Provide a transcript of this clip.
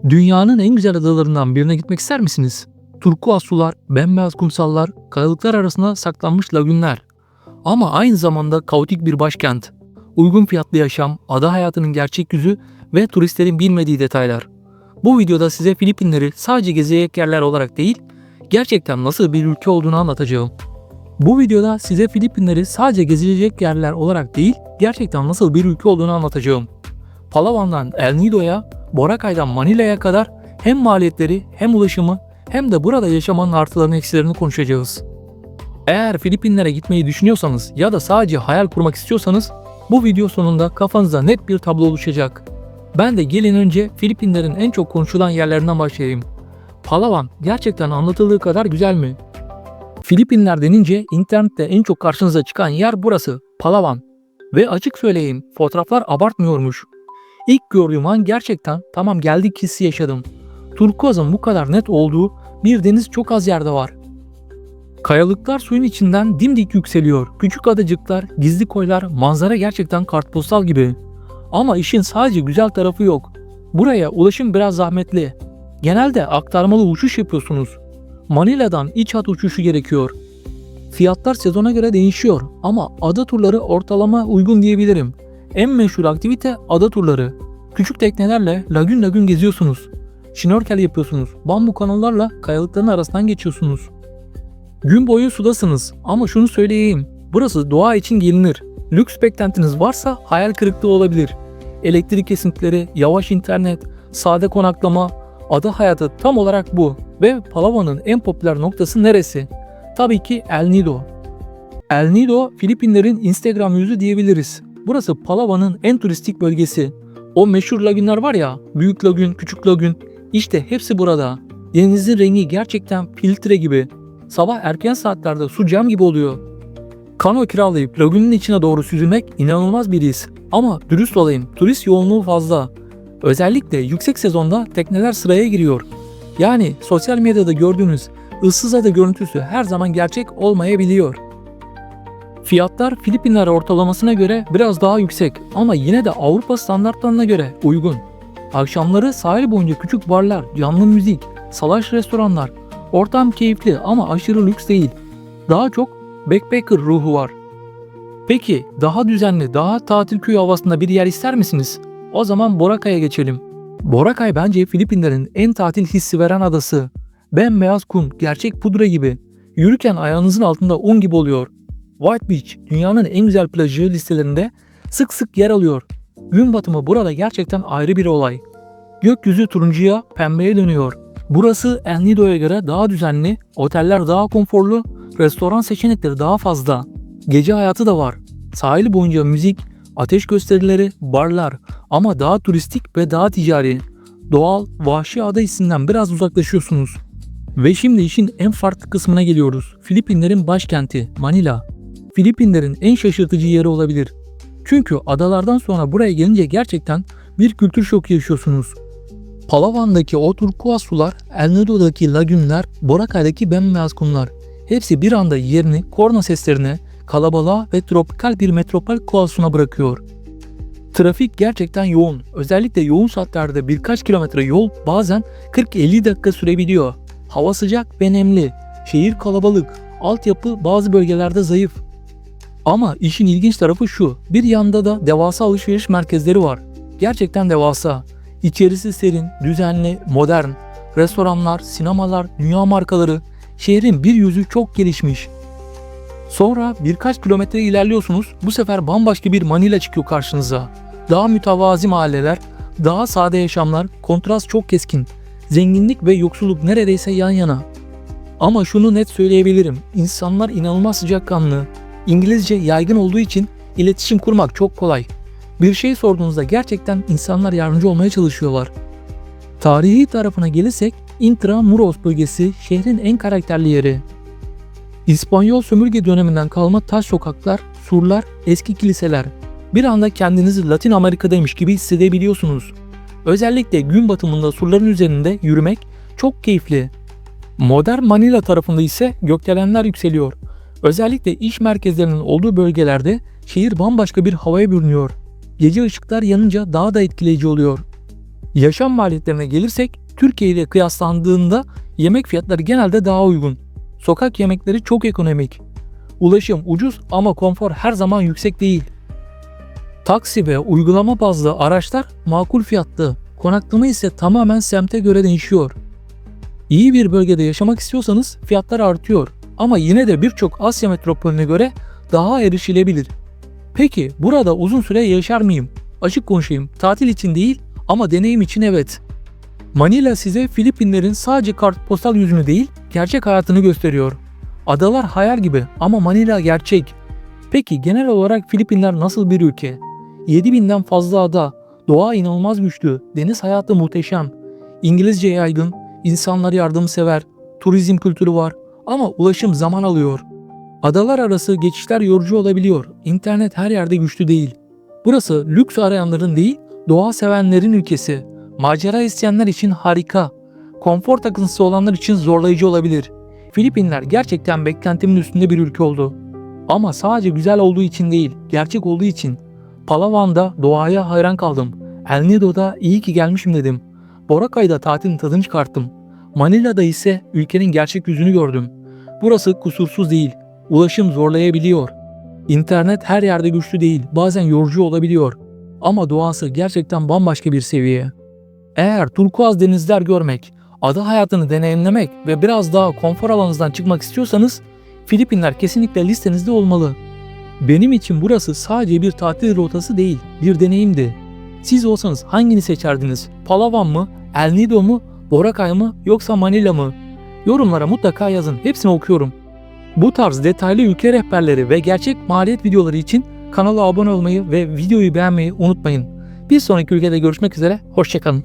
Dünyanın en güzel adalarından birine gitmek ister misiniz? Turkuaz sular, bembeyaz kumsallar, kayalıklar arasında saklanmış lagünler. Ama aynı zamanda kaotik bir başkent. Uygun fiyatlı yaşam, ada hayatının gerçek yüzü ve turistlerin bilmediği detaylar. Bu videoda size Filipinleri sadece gezecek yerler olarak değil, gerçekten nasıl bir ülke olduğunu anlatacağım. Bu videoda size Filipinleri sadece gezilecek yerler olarak değil, gerçekten nasıl bir ülke olduğunu anlatacağım. Palawan'dan El Nido'ya, Boracay'dan Manila'ya kadar hem maliyetleri hem ulaşımı hem de burada yaşamanın artılarını eksilerini konuşacağız. Eğer Filipinlere gitmeyi düşünüyorsanız ya da sadece hayal kurmak istiyorsanız bu video sonunda kafanızda net bir tablo oluşacak. Ben de gelin önce Filipinlerin en çok konuşulan yerlerinden başlayayım. Palawan gerçekten anlatıldığı kadar güzel mi? Filipinler denince internette en çok karşınıza çıkan yer burası, Palawan. Ve açık söyleyeyim, fotoğraflar abartmıyormuş. İlk gördüğüm an gerçekten tamam geldik hissi yaşadım. Turkuaz'ın bu kadar net olduğu bir deniz çok az yerde var. Kayalıklar suyun içinden dimdik yükseliyor. Küçük adacıklar, gizli koylar, manzara gerçekten kartpostal gibi. Ama işin sadece güzel tarafı yok. Buraya ulaşım biraz zahmetli. Genelde aktarmalı uçuş yapıyorsunuz. Manila'dan iç hat uçuşu gerekiyor. Fiyatlar sezona göre değişiyor ama ada turları ortalama uygun diyebilirim. En meşhur aktivite ada turları. Küçük teknelerle lagün lagün geziyorsunuz. Şnorkel yapıyorsunuz. Bambu kanallarla kayalıkların arasından geçiyorsunuz. Gün boyu sudasınız ama şunu söyleyeyim. Burası doğa için gelinir. Lüks beklentiniz varsa hayal kırıklığı olabilir. Elektrik kesintileri, yavaş internet, sade konaklama, ada hayatı tam olarak bu. Ve Palawan'ın en popüler noktası neresi? Tabii ki El Nido. El Nido, Filipinlerin Instagram yüzü diyebiliriz. Burası Palawan'ın en turistik bölgesi. O meşhur lagünler var ya, büyük lagün, küçük lagün, işte hepsi burada. Denizin rengi gerçekten filtre gibi. Sabah erken saatlerde su cam gibi oluyor. Kano kiralayıp lagünün içine doğru süzülmek inanılmaz bir his. Ama dürüst olayım, turist yoğunluğu fazla. Özellikle yüksek sezonda tekneler sıraya giriyor. Yani sosyal medyada gördüğünüz ıssız ada görüntüsü her zaman gerçek olmayabiliyor. Fiyatlar Filipinler ortalamasına göre biraz daha yüksek ama yine de Avrupa standartlarına göre uygun. Akşamları sahil boyunca küçük barlar, canlı müzik, salaş restoranlar. Ortam keyifli ama aşırı lüks değil. Daha çok backpacker ruhu var. Peki daha düzenli, daha tatil köyü havasında bir yer ister misiniz? O zaman Boracay'a geçelim. Boracay bence Filipinlerin en tatil hissi veren adası. Bembeyaz kum, gerçek pudra gibi. Yürürken ayağınızın altında un gibi oluyor. White Beach dünyanın en güzel plajı listelerinde sık sık yer alıyor. Gün batımı burada gerçekten ayrı bir olay. Gökyüzü turuncuya, pembeye dönüyor. Burası El Nido'ya göre daha düzenli, oteller daha konforlu, restoran seçenekleri daha fazla. Gece hayatı da var. Sahil boyunca müzik, ateş gösterileri, barlar ama daha turistik ve daha ticari. Doğal, vahşi ada hissinden biraz uzaklaşıyorsunuz. Ve şimdi işin en farklı kısmına geliyoruz. Filipinlerin başkenti Manila. Filipinlerin en şaşırtıcı yeri olabilir. Çünkü adalardan sonra buraya gelince gerçekten bir kültür şoku yaşıyorsunuz. Palawan'daki o turkuaz sular, El Nido'daki lagünler, Boracay'daki bembeyaz kumlar. Hepsi bir anda yerini korna seslerine, kalabalığa ve tropikal bir metropol koasına bırakıyor. Trafik gerçekten yoğun. Özellikle yoğun saatlerde birkaç kilometre yol bazen 40-50 dakika sürebiliyor. Hava sıcak ve nemli. Şehir kalabalık. Altyapı bazı bölgelerde zayıf. Ama işin ilginç tarafı şu. Bir yanda da devasa alışveriş merkezleri var. Gerçekten devasa. İçerisi serin, düzenli, modern. Restoranlar, sinemalar, dünya markaları. Şehrin bir yüzü çok gelişmiş. Sonra birkaç kilometre ilerliyorsunuz. Bu sefer bambaşka bir Manila çıkıyor karşınıza. Daha mütevazi mahalleler, daha sade yaşamlar, kontrast çok keskin. Zenginlik ve yoksulluk neredeyse yan yana. Ama şunu net söyleyebilirim. İnsanlar inanılmaz sıcakkanlı. İngilizce yaygın olduğu için iletişim kurmak çok kolay. Bir şey sorduğunuzda gerçekten insanlar yardımcı olmaya çalışıyorlar. Tarihi tarafına gelirsek Intramuros bölgesi şehrin en karakterli yeri. İspanyol sömürge döneminden kalma taş sokaklar, surlar, eski kiliseler. Bir anda kendinizi Latin Amerika'daymış gibi hissedebiliyorsunuz. Özellikle gün batımında surların üzerinde yürümek çok keyifli. Modern Manila tarafında ise gökdelenler yükseliyor. Özellikle iş merkezlerinin olduğu bölgelerde şehir bambaşka bir havaya bürünüyor. Gece ışıklar yanınca daha da etkileyici oluyor. Yaşam maliyetlerine gelirsek Türkiye ile kıyaslandığında yemek fiyatları genelde daha uygun. Sokak yemekleri çok ekonomik. Ulaşım ucuz ama konfor her zaman yüksek değil. Taksi ve uygulama bazlı araçlar makul fiyatlı. Konaklama ise tamamen semte göre değişiyor. İyi bir bölgede yaşamak istiyorsanız fiyatlar artıyor ama yine de birçok Asya metropolüne göre daha erişilebilir. Peki burada uzun süre yaşar mıyım? Açık konuşayım, tatil için değil ama deneyim için evet. Manila size Filipinlerin sadece kartpostal yüzünü değil, gerçek hayatını gösteriyor. Adalar hayal gibi ama Manila gerçek. Peki genel olarak Filipinler nasıl bir ülke? 7000'den fazla ada, doğa inanılmaz güçlü, deniz hayatı muhteşem, İngilizce yaygın, insanlar yardımsever, turizm kültürü var ama ulaşım zaman alıyor. Adalar arası geçişler yorucu olabiliyor, internet her yerde güçlü değil. Burası lüks arayanların değil, doğa sevenlerin ülkesi. Macera isteyenler için harika. Konfor takıntısı olanlar için zorlayıcı olabilir. Filipinler gerçekten beklentimin üstünde bir ülke oldu. Ama sadece güzel olduğu için değil, gerçek olduğu için. Palawan'da doğaya hayran kaldım. El Nido'da iyi ki gelmişim dedim. Boracay'da tatilin tadını çıkarttım. Manila'da ise ülkenin gerçek yüzünü gördüm. Burası kusursuz değil. Ulaşım zorlayabiliyor. İnternet her yerde güçlü değil, bazen yorucu olabiliyor. Ama doğası gerçekten bambaşka bir seviye. Eğer turkuaz denizler görmek, ada hayatını deneyimlemek ve biraz daha konfor alanınızdan çıkmak istiyorsanız Filipinler kesinlikle listenizde olmalı. Benim için burası sadece bir tatil rotası değil, bir deneyimdi. Siz olsanız hangini seçerdiniz? Palawan mı, El Nido mu, Boracay mı yoksa Manila mı? Yorumlara mutlaka yazın, hepsini okuyorum. Bu tarz detaylı ülke rehberleri ve gerçek maliyet videoları için kanala abone olmayı ve videoyu beğenmeyi unutmayın. Bir sonraki ülkede görüşmek üzere, hoşça kalın.